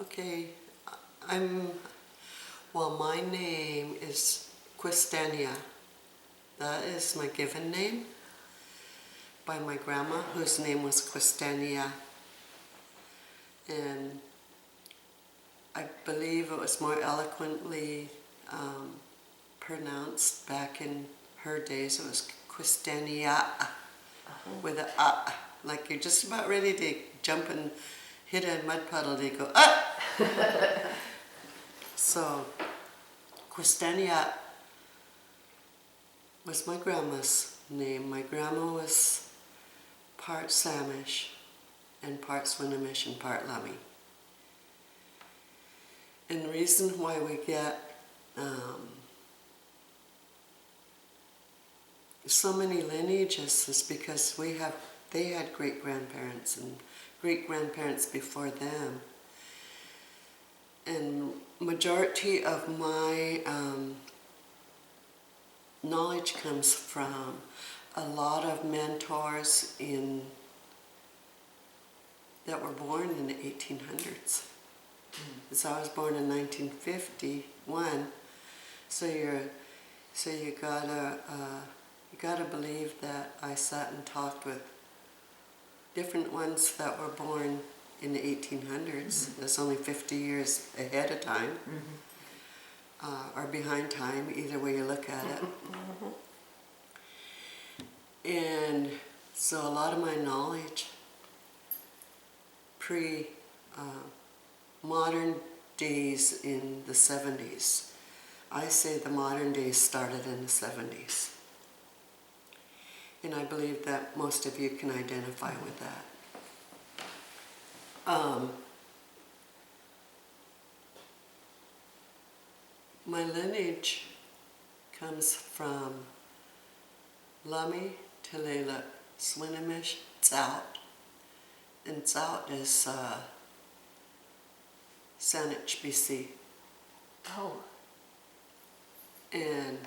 Okay, my name is Quistania. That is my given name by my grandma, whose name was Quistania. And I believe it was more eloquently pronounced back in her days. It was Quistania with a like you're just about ready to jump and hit a mud puddle, they go, ah! So, Quistania was my grandma's name. My grandma was part Samish and part Swinomish and part Lummi. And the reason why we get so many lineages is because they had great-grandparents and great-grandparents before them. And majority of my knowledge comes from a lot of mentors that were born in the 1800s. Because I was born in 1951, so you gotta believe that I sat and talked with different ones that were born in the 1800s. That's only 50 years ahead of time, or behind time, either way you look at it. And so a lot of my knowledge modern days in the 70s. I say the modern days started in the 70s. And I believe that most of you can identify with that. My lineage comes from Lummi, Tulalip, Swinomish, Tsout. And Tsout is Saanich, BC. Oh. And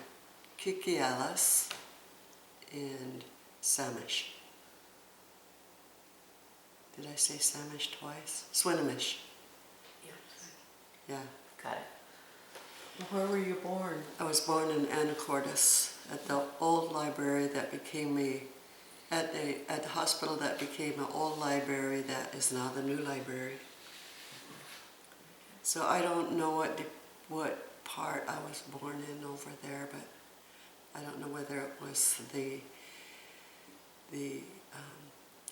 Kikialis and Samish. Did I say Samish twice? Swinomish. Yes. Yeah. Got it. Where were you born? I was born in Anacortes at the old library that became at the hospital that became an old library that is now the new library. So I don't know what part I was born in over there, but I don't know whether it was the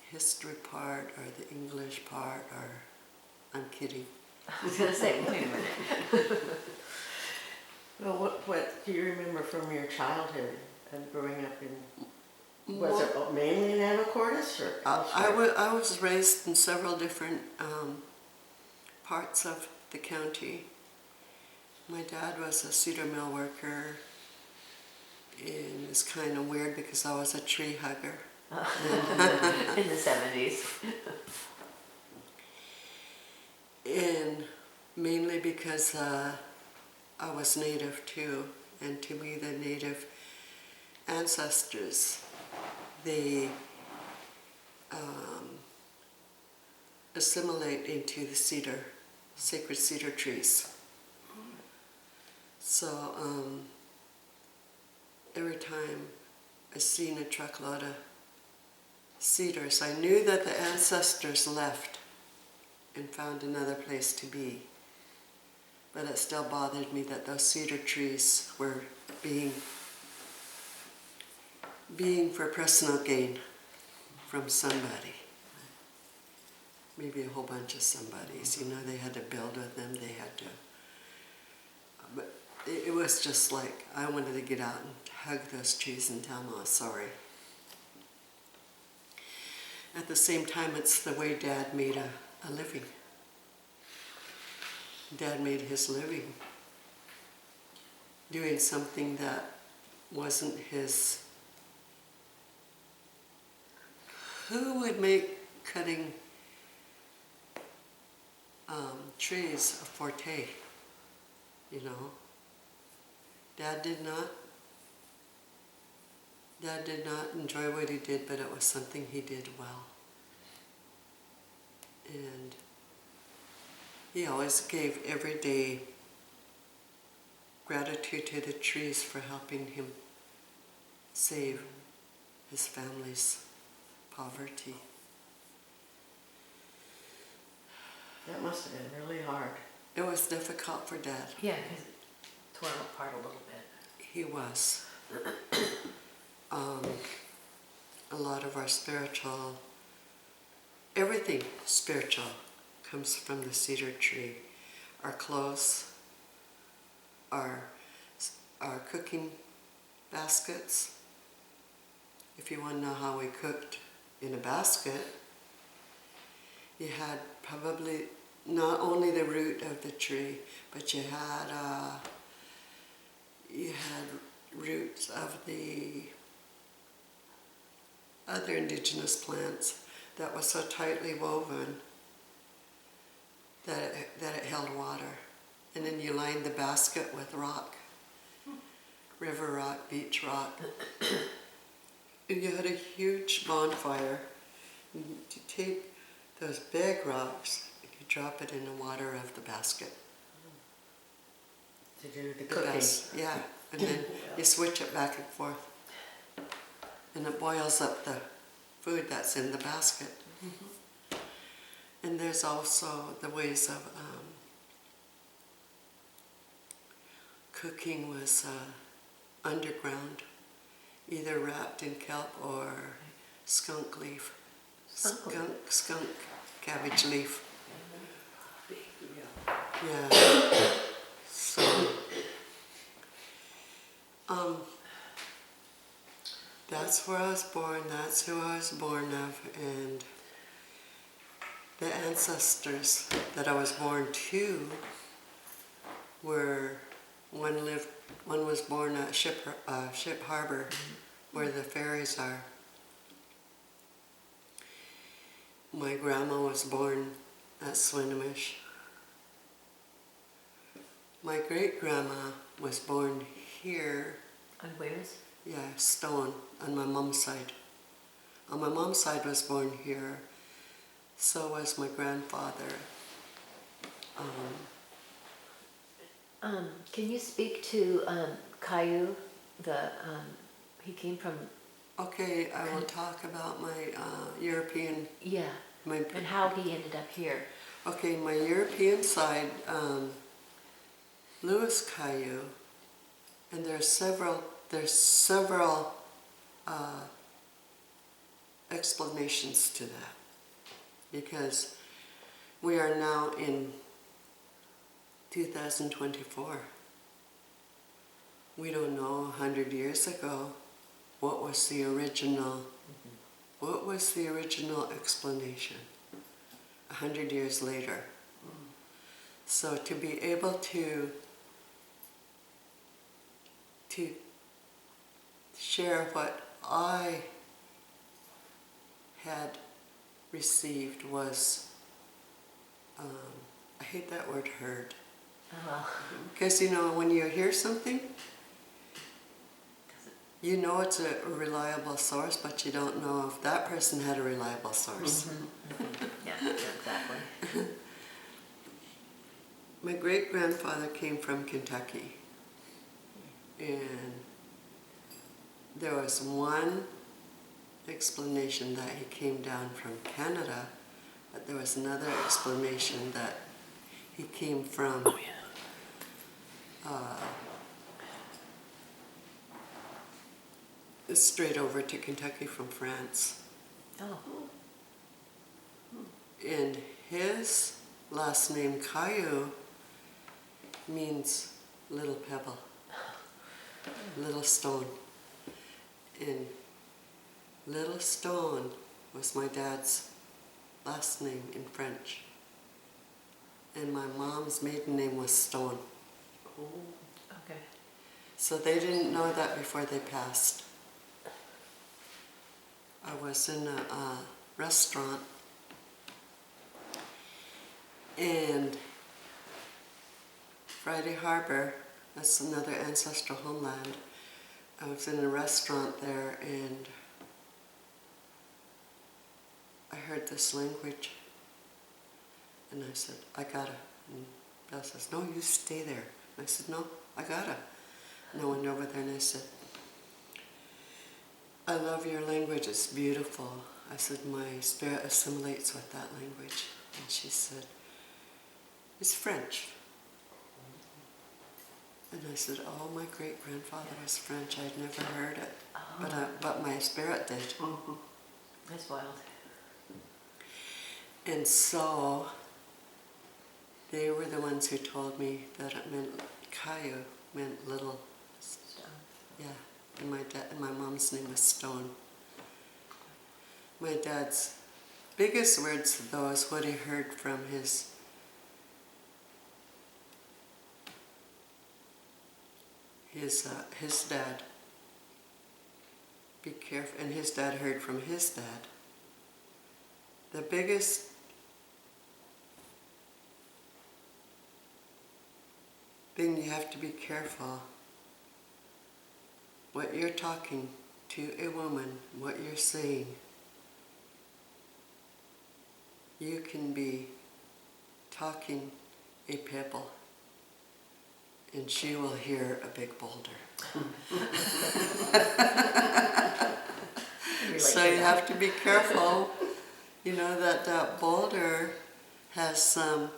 history part or the English part, or I'm kidding. I was going to say, wait a minute. Well, what do you remember from your childhood and growing up in? Was it mainly in Anacortes or elsewhere? I was raised in several different parts of the county. My dad was a cedar mill worker, and it's kind of weird because I was a tree hugger. In the 70s. And mainly because I was Native too, and to me the Native ancestors, they assimilate into the sacred cedar trees. So every time I seen a truckload of cedars, I knew that the ancestors left and found another place to be. But it still bothered me that those cedar trees were being for personal gain from somebody. Maybe a whole bunch of somebodies. You know, they had to build with them, they had to. But it was just like, I wanted to get out and hug those trees and tell them I was sorry. At the same time, it's the way Dad made a living. Dad made his living doing something that wasn't his. Who would make cutting trees a forte? You know, Dad did not enjoy what he did, but it was something he did well. And He always gave everyday gratitude to the trees for helping him save his family's poverty. That must have been really hard. It was difficult for Dad. Yeah, because it tore him apart a little bit. He was. A lot of our spiritual, everything spiritual comes from the cedar tree. Our clothes, our cooking baskets. If you want to know how we cooked in a basket, you had probably not only the root of the tree, but you had roots of the other indigenous plants that was so tightly woven that it held water. And then you lined the basket with rock, river rock, beach rock. And you had a huge bonfire. And you take those big rocks, you drop it in the water of the basket. To do the cooking. Yeah, and then you switch it back and forth. And it boils up the food that's in the basket. Mm-hmm. And there's also the ways of cooking was underground, either wrapped in kelp or skunk leaf. Skunk cabbage leaf. Yeah. So, that's where I was born, that's who I was born of, and the ancestors that I was born to were, one was born at Ship Harbor, where the ferries are. My grandma was born at Swinomish. My great-grandma was born here. On where's? Yeah, Stone, on my mom's side. On my mom's side was born here. So was my grandfather. Can you speak to Cayou? He came from. Okay, I will talk about my European. Yeah. And how he ended up here. Okay, my European side, Louis Cayou, and there's several explanations to that, because we are now in 2024. We don't know 100 years ago what was the original explanation 100 years later. So to be able to share what I had received was, I hate that word, heard. Because you know, when you hear something, you know it's a reliable source, but you don't know if that person had a reliable source. Yeah, exactly. My great-grandfather came from Kentucky, and there was one explanation that he came down from Canada, but there was another explanation that he came from straight over to Kentucky from France. Oh. And his last name, Cayou, means little pebble, little stone. And little stone was my dad's last name in French. And my mom's maiden name was Stone. Oh. Okay. So they didn't know that before they passed. I was in a restaurant, and Friday Harbor, that's another ancestral homeland. I was in a restaurant there, and I heard this language, and I said, I And Bill says, no, you stay there. I said, no, I gotta. And I went over there and I said, I love your language, it's beautiful. I said, my spirit assimilates with that language. And she said, it's French. And I said, oh, my great-grandfather was French. I'd never heard it, but my spirit did. Mm-hmm. That's wild. And so they were the ones who told me that it meant Cayou, meant little. Stone. Yeah, and my mom's name was Stone. My dad's biggest words, though, is what he heard from his dad. Be careful, and his dad heard from his dad. The biggest thing, you have to be careful what you're talking to a woman, what you're saying. You can be talking a pebble and she will hear a big boulder. So you have to be careful, you know, that boulder has some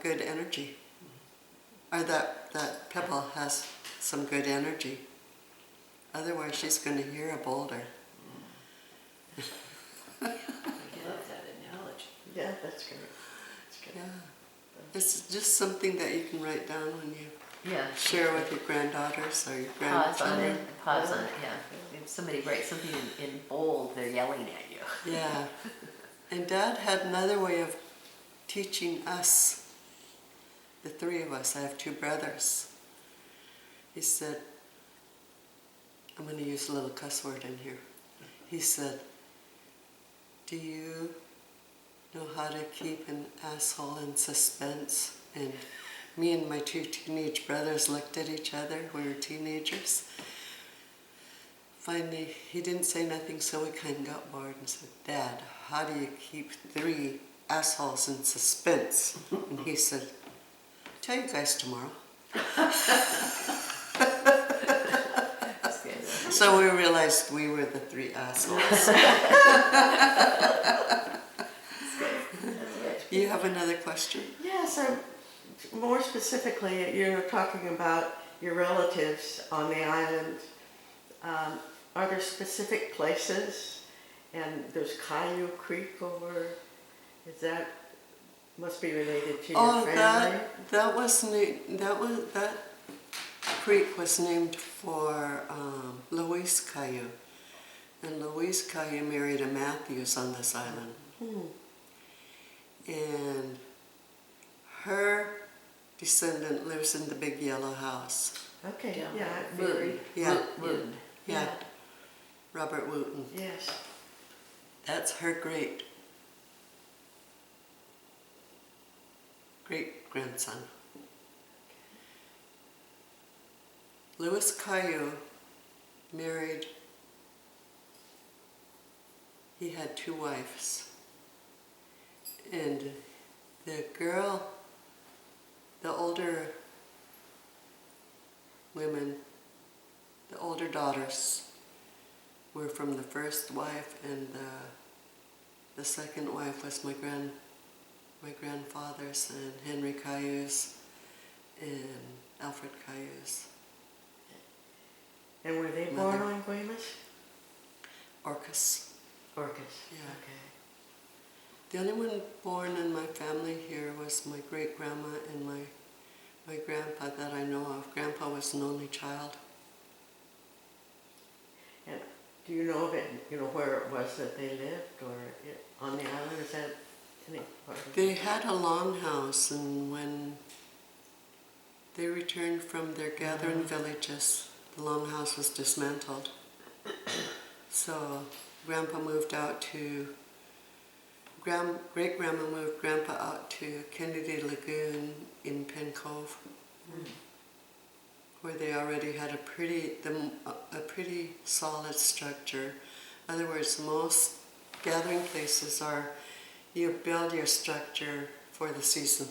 good energy, or that pebble has some good energy. Otherwise she's going to hear a boulder. I love that analogy. Yeah, that's great. That's good. Yeah. It's just something that you can write down when you share with your granddaughters or your Pause on grandchildren. it. Pause on it. Yeah. If somebody writes something in bold, they're yelling at you. Yeah. And Dad had another way of teaching us, the three of us. I have two brothers. He said, I'm going to use a little cuss word in here. He said, do you know how to keep an asshole in suspense? And me and my two teenage brothers looked at each other. We were teenagers. Finally, he didn't say nothing, so we kind of got bored and said, Dad, how do you keep three assholes in suspense? And he said, tell you guys tomorrow. So we realized we were the three assholes. You have another question? Yes, more specifically, you're talking about your relatives on the island. Are there specific places? And there's Cayou Creek over. Is that must be related to your family? That creek was named for Louise Cayou, and Louise Cayou married a Matthews on this island. And her descendant lives in the big yellow house. Okay, Yeah. yeah, Very. Yeah. Wooten. Yeah, Robert Wooten. yes. That's her great-grandson. Louis Cayou married, he had two wives. And the girl, the older women, the older daughters were from the first wife, and the second wife was my grandfather's, and Henry Cayou's and Alfred Cayou's. And were they born on Guaymas? Orcas. Orcas. Yeah. Okay. The only one born in my family here was my great-grandma and my grandpa that I know of. Grandpa was an only child. And do you know of it? You know where it was that they lived, or on the island? Is that any part of it? They had a longhouse, and when they returned from their gathering villages, the longhouse was dismantled. So Grandpa moved out to, great-grandma moved Grandpa out to Kennedy Lagoon in Penn Cove, where they already had a pretty solid structure. In other words, most gathering places are you build your structure for the season.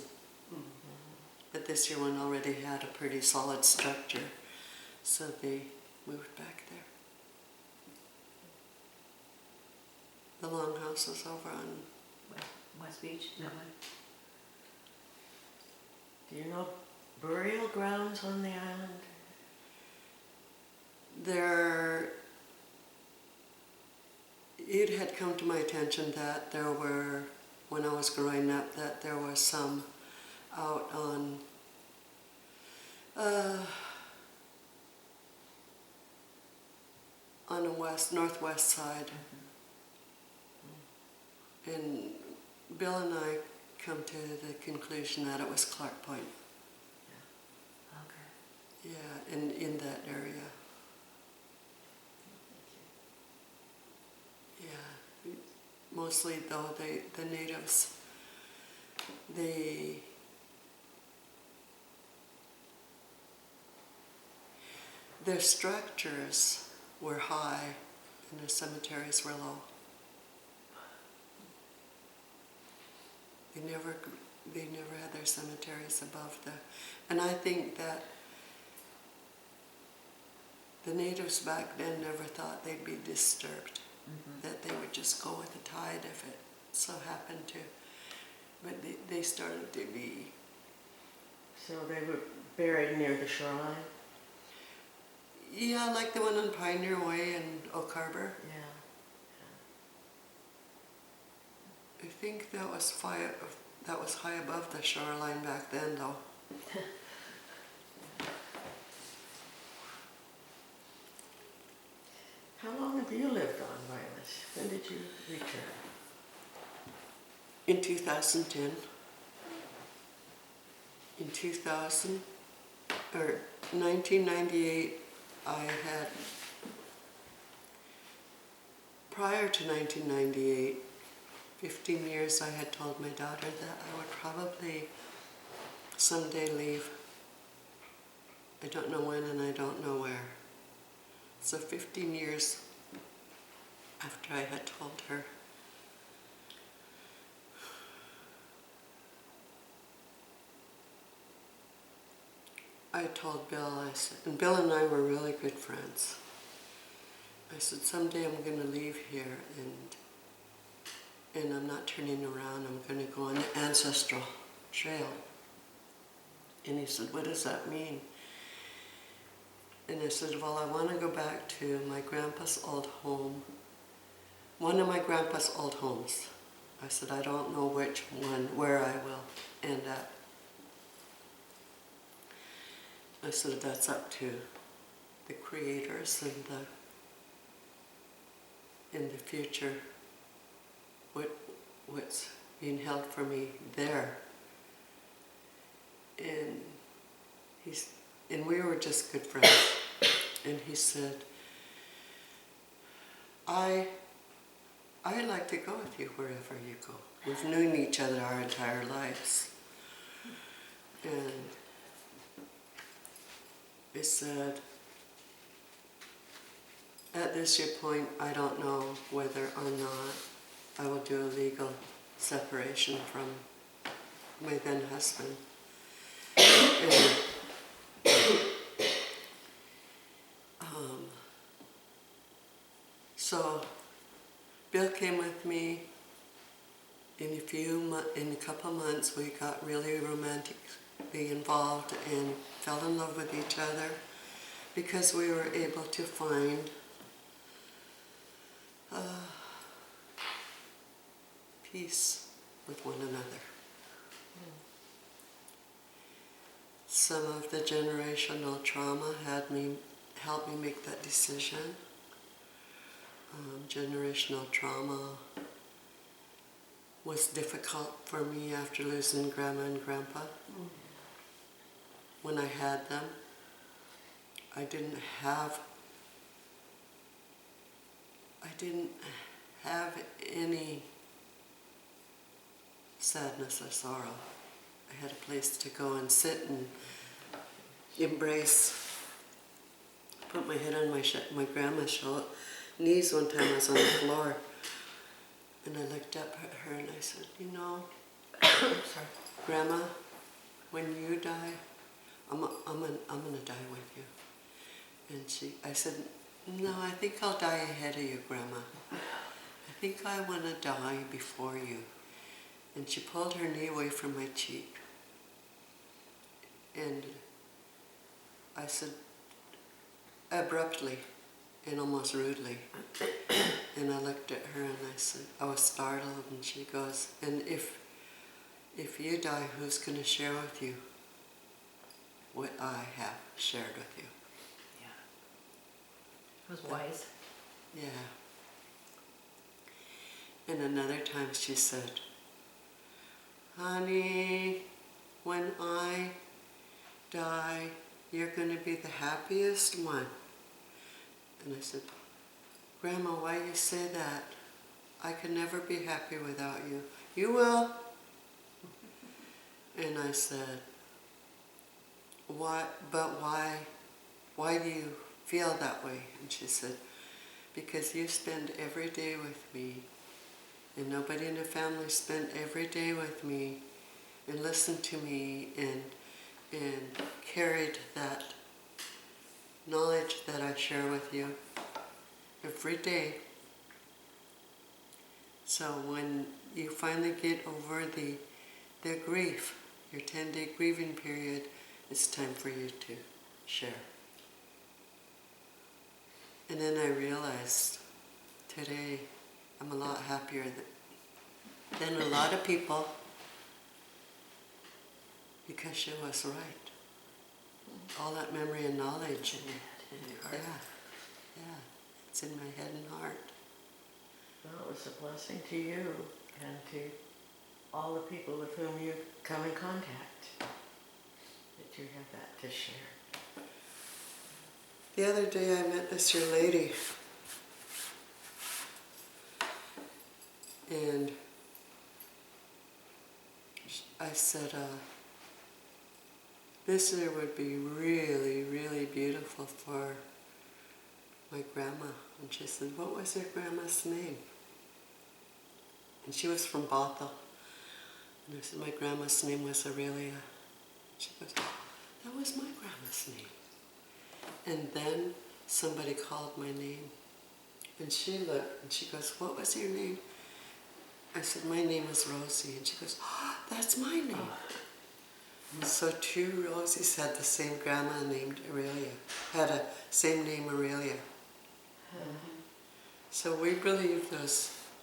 But this year one already had a pretty solid structure, so they moved back there. The longhouse is over on West Beach, that one? Do you know burial grounds on the island? there. It had come to my attention that there were, when I was growing up, that there was some out on the northwest side. And Bill and I come to the conclusion that it was Clark Point. Okay. Yeah, in that area. Yeah, mostly though the natives, their structures were high and their cemeteries were low. They never had their cemeteries above the, and I think that the natives back then never thought they'd be disturbed, that they would just go with the tide if it so happened to, but they started to be. So they were buried near the shoreline? Yeah, like the one on Pioneer Way in Oak Harbor. Yeah. I think that was high above the shoreline back then, though. How long have you lived on Violet? When did you return? In 2010. In 2000, or 1998, I had, prior to 1998, 15 years, I had told my daughter that I would probably someday leave. I don't know when and I don't know where. So 15 years after I had told her, I told Bill, I said, and Bill and I were really good friends. I said, someday I'm going to leave here and I'm not turning around, I'm going to go on the ancestral trail. And he said, what does that mean? And I said, well, I want to go back to my grandpa's old home, one of my grandpa's old homes. I said, I don't know which one, where I will end up. I said, that's up to the creators and in the future, what's being held for me there. And we were just good friends. And he said, I'd like to go with you wherever you go. We've known each other our entire lives. And he said, at this year point, I don't know whether or not I will do a legal separation from my then husband. So Bill came with me. In a couple months, we got really romantically involved and fell in love with each other because we were able to find peace with one another. Some of the generational trauma helped me make that decision. Generational trauma was difficult for me after losing Grandma and Grandpa. When I had them, I didn't have any sadness or sorrow. I had a place to go and sit and embrace. Put my head on my grandma's knees one time. I was on the floor and I looked up at her and I said, Sorry. Grandma, when you die, I'm gonna die with you. And I said, no, I think I'll die ahead of you, Grandma. I think I want to die before you. And she pulled her knee away from my cheek. And I said, abruptly and almost rudely, and I looked at her and I said, I was startled, and she goes, and if you die, who's going to share with you what I have shared with you? Yeah. It was wise. Yeah. And another time she said, honey, when I die, you're going to be the happiest one. And I said, Grandma, why you say that? I can never be happy without you. You will. And I said, why do you feel that way? And she said, because you spend every day with me, and nobody in the family spent every day with me, and listened to me, and carried that knowledge that I share with you every day. So when you finally get over the grief, your 10-day grieving period, it's time for you to share. And then I realized today I'm a lot happier than a lot of people, because she was right. All that memory and knowledge. Yeah, it's in my head and heart. Well, it was a blessing to you and to all the people with whom you come in contact, that you have that to share. The other day I met this young lady, and I said, this year would be really, really beautiful for my grandma. And she said, what was your grandma's name? And she was from Bothell. And I said, my grandma's name was Aurelia. She goes, that was my grandma's name. And then somebody called my name. And she looked and she goes, what was your name? I said, my name is Rosie. And she goes, oh, that's my name. So two Rosies had the same grandma named Aurelia, had a same name Aurelia. So we believe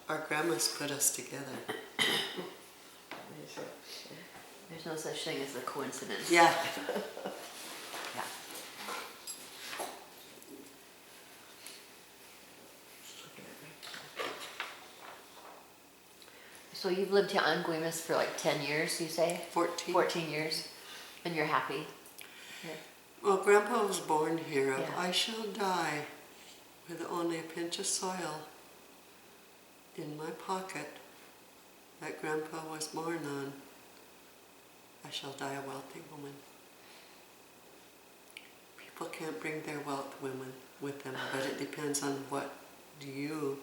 our grandmas put us together. There's no such thing as a coincidence. Yeah. Yeah. So you've lived here on Guaymas for like 10 years, you say? 14. 14 years. And you're happy? Yeah. Well, Grandpa was born here. Yeah. I shall die with only a pinch of soil in my pocket that Grandpa was born on. I shall die a wealthy woman. People can't bring their wealth with them, but it depends on what do you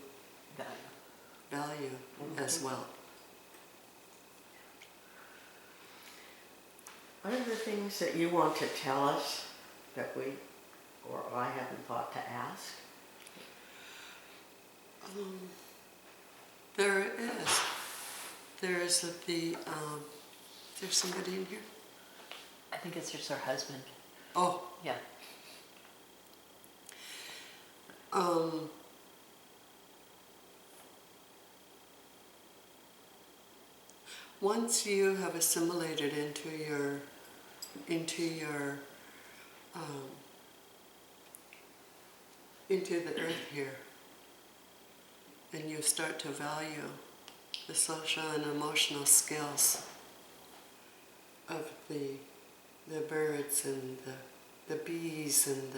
value as wealth. What are the things that you want to tell us that we, or I haven't thought to ask? There is. There's there's somebody in here? I think it's just her husband. Oh. Yeah. Once you have assimilated into the earth here, and you start to value the social and emotional skills of the birds and the bees and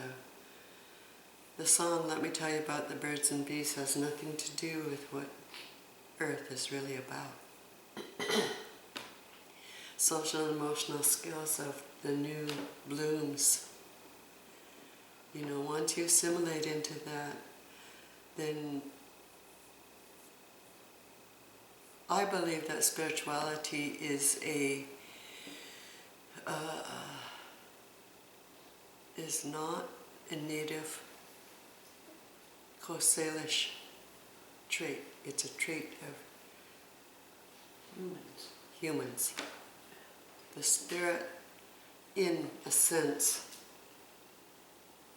the song, Let Me Tell You About the Birds and Bees, has nothing to do with what Earth is really about. Social and emotional skills of the new blooms. You know, once you assimilate into that, then I believe that spirituality is is not a native Coast Salish trait. It's a trait of humans. The spirit, in a sense,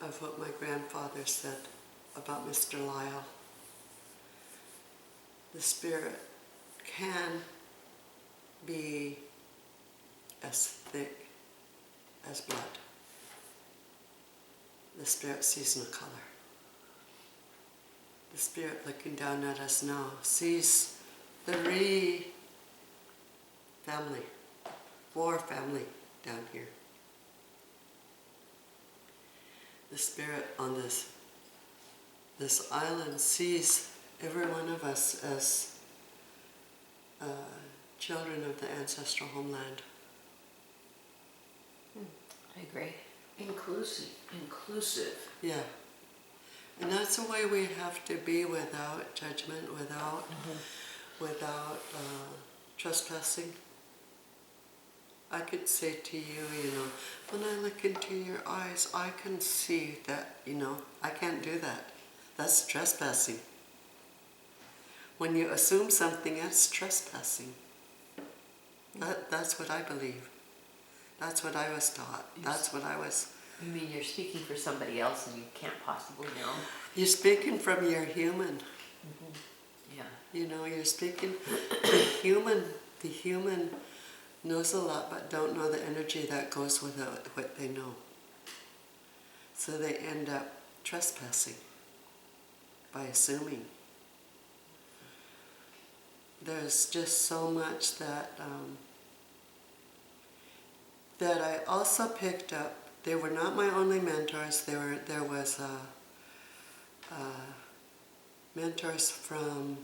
of what my grandfather said about Mr. Lyle. The spirit can be as thick as blood. The spirit sees no color. The spirit looking down at us now sees the family, war family down here. The spirit on this island sees every one of us as children of the ancestral homeland. I agree. Inclusive. Yeah. And that's the way we have to be, without judgment, without trespassing. I could say to you, when I look into your eyes, I can see that, I can't do that. That's trespassing. When you assume something, that's trespassing. That's what I believe. That's what I was taught. That's what I was... You mean you're speaking for somebody else and you can't possibly know? You're speaking from your human. Yeah. You're speaking... The human knows a lot, but don't know the energy that goes with what they know. So they end up trespassing by assuming. There's just so much that that I also picked up. They were not my only mentors. There was mentors from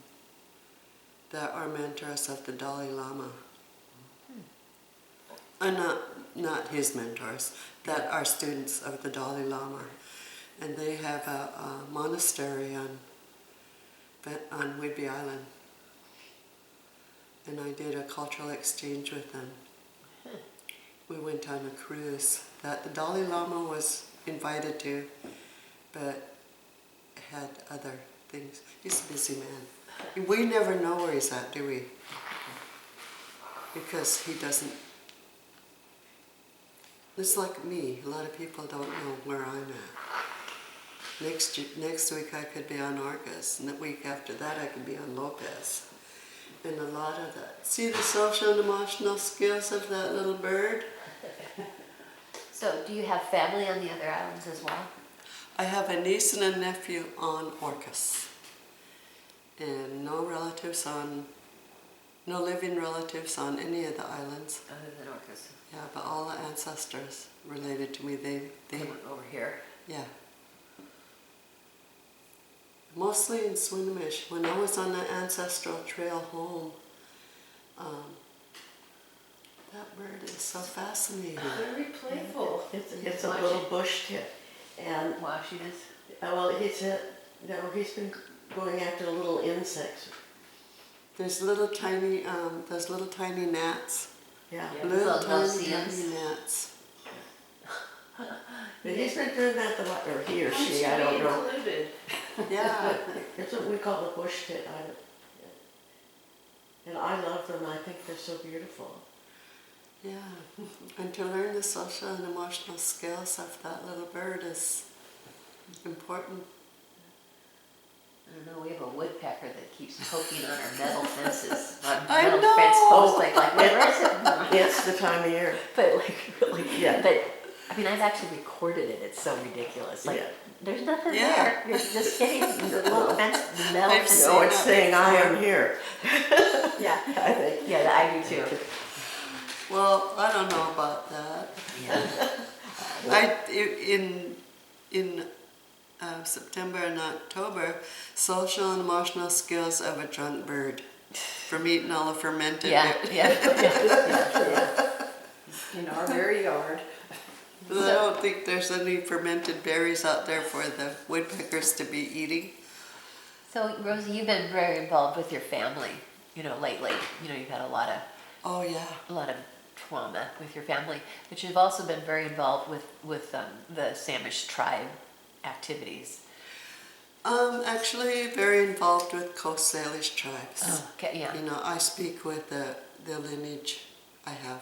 that are mentors of the Dalai Lama. Not his mentors, that are students of the Dalai Lama. And they have a monastery on Whidbey Island. And I did a cultural exchange with them. We went on a cruise that the Dalai Lama was invited to, but had other things. He's a busy man. We never know where he's at, do we? Because he doesn't... It's like me. A lot of people don't know where I'm at. Next week I could be on Orcas, and the week after that I could be on Lopez. And a lot of that. See the social and emotional skills of that little bird? So do you have family on the other islands as well? I have a niece and a nephew on Orcas. And no living relatives on any of the islands. Other than Orcas. Yeah, but all the ancestors related to me, they Came over here. yeah. Mostly in Swinomish. When I was on the ancestral trail home, that bird is so fascinating. Very playful. It's a little bush tit, and Wow, she is. well, he's been going after little insects. There's little tiny, those little tiny gnats. Yeah. Yeah. Little Little tiny no-see-ums. gnats. But he's been doing that or he or I'm she, to I be don't know. included. Yeah. It's what we call the bush tit. And I love them. I think they're so beautiful. Yeah. And to learn the social and emotional skills of that little bird is important. I don't know, we have a woodpecker that keeps poking on our metal fences, on I metal know. fence posts, like where is it? It's the time of year. But like, really, Yeah. but, I mean, I've actually recorded it, it's so ridiculous, like, Yeah. there's nothing Yeah. there, you're just getting the little fence, the metal I've fence. seen No, it's that saying I before. am here. Yeah, I think. yeah, I do too. Well, I don't know about that. Yeah. In September and October, social and emotional skills of a drunk bird from eating all the fermented. Yeah, yeah. In our very yard. I don't think there's any fermented berries out there for the woodpeckers to be eating. So Rosie, you've been very involved with your family lately. You've had a lot Oh, yeah. of trauma with your family, but you've also been very involved with the Samish tribe activities. Actually, very involved with Coast Salish tribes. Oh, okay, yeah. I speak with the lineage I have